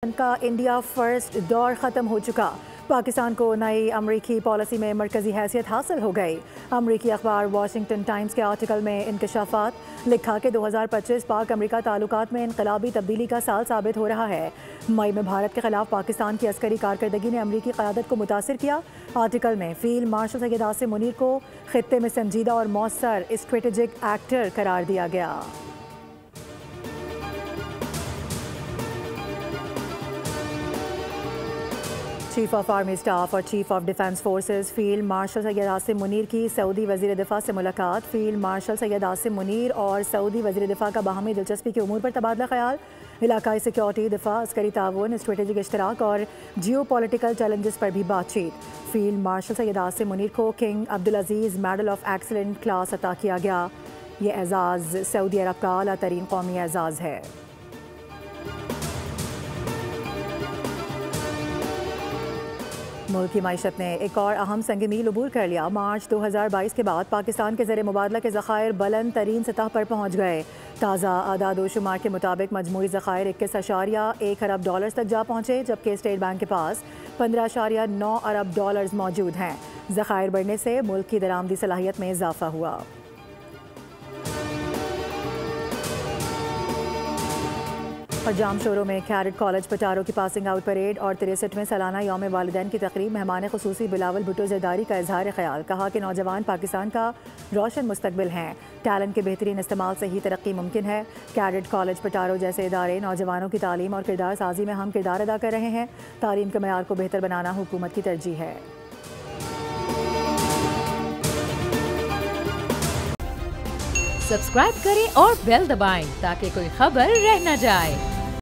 का India first दौर ख़त्म हो चुका। पाकिस्तान को नई अमरीकी पॉलिसी में मरकज़ी हैसियत हासिल हो गई। अमरीकी अखबार वाशिंगटन टाइम्स के आर्टिकल में इंकशाफात लिखा कि 2025 पाक अमरीका ताल्लुकात में इनकलाबी तब्दीली का साल साबित हो रहा है। मई में भारत के खिलाफ पाकिस्तान की अस्करी कारकर्दगी ने अमरीकी क़यादत को मुतासिर किया। आर्टिकल में फील्ड मार्शल सैयद आसिम मुनीर को खित्ते में संजीदा और मौसर स्ट्रेटेजिक एक्टर करार दिया गया। चीफ ऑफ आर्मी स्टाफ और chief of defence forces field marshal Syed Asim Munir की सऊदी वज़ीर दिफा से मुलाकात। फील्ड मार्शल सैयद आसिम मुनीर और सऊदी वज़ीर दिफा का बाहमी दिलचस्पी के उमूर पर तबादला ख्याल। इलाकाई सिक्योरिटी, दिफा, अस्करी ताउन, स्ट्रेटेजिक इश्तराक और जियो पॉलिटिकल चैलेंजेस पर भी बातचीत। फील्ड मार्शल सैयद आसिम मुनीर को king Abdul Aziz medal of excellent class अता किया गया। ये एजाज़ सऊदी अरब का आला तरीन कौमी एजाज़ है। मुल्क की मईशत ने एक और अहम संग मील अबूर कर लिया। मार्च 2022 के बाद पाकिस्तान के ज़र मुबादला के ज़खायर बुलंद तरीन सतह पर पहुँच गए। ताज़ा आदाद व शुमार के मुताबिक मजमूई ज़खायर 21.1 अरब डॉलर्स तक जा पहुँचे, जबकि स्टेट बैंक के पास 15.9 अरब डॉलर्स मौजूद हैं। ज़खायर बढ़ने से मुल्क की दरामदी सलाहियत में इजाफा हुआ। और जाम शोरों में कैडेट कॉलेज पटारो की पासिंग आउट परेड और 63वें सालाना यौम वालिदैन की तकरीब। मेहमान खुसूसी बिलावल भुट्टो ज़रदारी का इजहार ख्याल, कहा कि नौजवान पाकिस्तान का रोशन मुस्तकबिल हैं। टैलेंट के बेहतरीन इस्तेमाल से ही तरक्की मुमकिन है। कैडेट कॉलेज पटारो जैसे इदारे नौजवानों की तालीम और किरदार साजी में हम किरदार अदा कर रहे हैं। तालीम के मयार को बेहतर बनाना हुकूमत की तरजीह है। सब्सक्राइब करें और बेल दबाएं ताकि कोई खबर रह न जाए।